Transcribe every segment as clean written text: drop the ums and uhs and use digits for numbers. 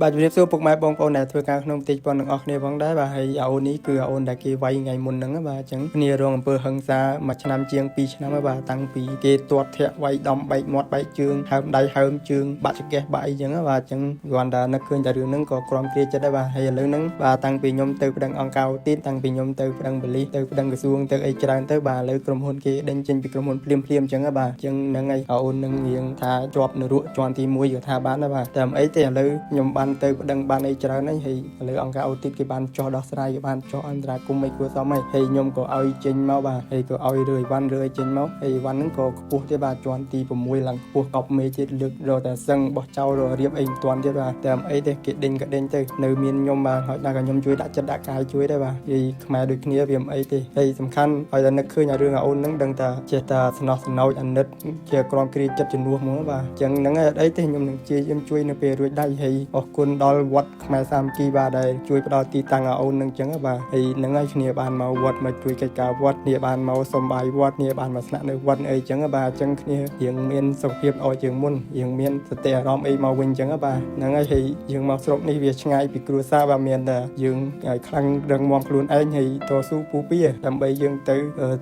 បាទជំរាបសួរពុកម៉ែបងប្អូនដែលធ្វើការក្នុងទីប៉ុនទាំងអស់គ្នាផងដែរបាទហើយអូននេះគឺអូនដែលគេវាយថ្ងៃមុនហ្នឹងបាទអញ្ចឹងគ្នារងអំពើហិង្សាមួយឆ្នាំជាង2ឆ្នាំហើយបាទតាំងពីគេទាត់ធាក់វាយដំបែកមាត់បែកជើងហើមដៃហើមជើងបាក់ចង្កេះបាក់អីចឹងបាទអញ្ចឹងគ្រាន់តែនឹកឃើញតែរឿងហ្នឹងក៏ក្រំគ្រាចិត្តដែរបាទហើយឥឡូវហ្នឹងបាទតាំងពីខ្ញុំទៅប្តឹងអង្គការទីតាំងពីខ្ញុំទៅប្តឹងប៉ូលីសទៅប្តឹងក្រសួងទៅអីច្រើនទៅបាទឥឡូវក្រុមហ៊ុនគេដេញចេញពីក្រុមហ៊ុនភ្លាមអញ្ចឹងបាទអញ្ចឹងហ្នឹងហើយអូននឹងរៀងថាជាប់នរកជាន់ទី1ក៏ថាបានដែរបាទតែមិនអីទេឥឡូវខ្ញុំបានទៅប្តឹងបានអីច្រើនហើយឥឡូវអង្គការអូទីតគេបានចោះដោះស្រាយគេបានចោះអន្តរាគមន៍អីគួរសមហើយខ្ញុំក៏ឲ្យចេញមកបាទហើយក៏ឲ្យរើអីវ៉ាន់រើចេញមកហើយអីវ៉ាន់ហ្នឹងក៏ខ្ពស់ទៀតបាទជាន់ទី6ឡើងខ្ពស់កប់មេទៀតលើករកតែសឹងបោះចោលររៀបអីមិនទាន់ទៀតបាទតែមិនអីទេគេដេញក៏ដេញទៅនៅមានខ្ញុំបាទហើយដល់ក៏ខ្ញុំជួយដាក់ចិត្តដាក់កាយជួយដែរបាទនិយាយខ្មែរដូចគ្នាវាមិនអីទេហើយសំខាន់ឲ្យតែនឹកឃើញរឿងអូនហ្នឹងដឹងតែចេះតែស្នោះស្នោចអាណិតជាក្រំគ្រាចិត្តជំនួសហ្មងបាទអញ្ចឹងហ្នឹងហើយអត់អីទេខ្ញុំនឹងជាខ្ញុំជួយនៅពេលរួចដៃហើយអរគុណដល់វត្តខ្មែរសាមគ្គីបាទដែលជួយផ្ដល់ទីតាំងឲ្យអូននឹងអញ្ចឹងបាទហើយហ្នឹងហើយគ្នាបានមកវត្តមកជួយកិច្ចការវត្តគ្នាបានមកសុំបាយវត្តគ្នាបានមកស្នាក់នៅវត្តអីអញ្ចឹងបាទអញ្ចឹងគ្នារៀងមានសុខភាពល្អជាងមុនរៀងមានសតិអារម្មណ៍អីមកវិញអញ្ចឹងបាទហ្នឹងហើយយើងមកស្រុកនេះវាឆ្ងាយពីគ្រួសារបាទមានតែយើងឲ្យខ្លាំងរឹងមាំខ្លួនឯងហើយតស៊ូពូពៀដើម្បីយើងទៅ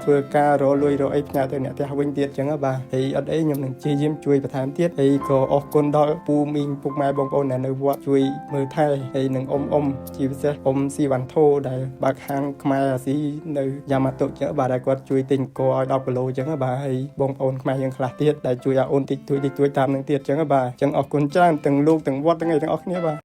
ធ្វើការរលួយរអីផ្ញើទៅអ្នកផ្ទះវិញទៀតអញ្ចឹងបាទហើយអត់អីខ្ញុំនឹងព្យាយាមជួយបន្ថែមទៀតហើយក៏អរគុណដល់ពូមីងពុកម៉ែបងប្អូនដែលនៅវត្តជួយមើលថែហើយនឹងអ៊ំជាពិសេសអ៊ំស៊ីវ៉ាន់ធូដែលបើកហាងខ្មែរអាស៊ីនៅយ៉ាម៉ាតូអញ្ចឹងបាទដែលគាត់ជួយទិញគោឲ្យ10គីឡូអញ្ចឹងបាទហើយបងប្អូនខ្មែរយើងខ្លះទៀតដែលជួយឲ្យអូនតិចតួចតាមនឹងទៀតអញ្ចឹងបាទអញ្ចឹងអរគុណច្រើនទាំងលោកទាំងវត្តទាំងអីទាំងអស់គ្នាបាទ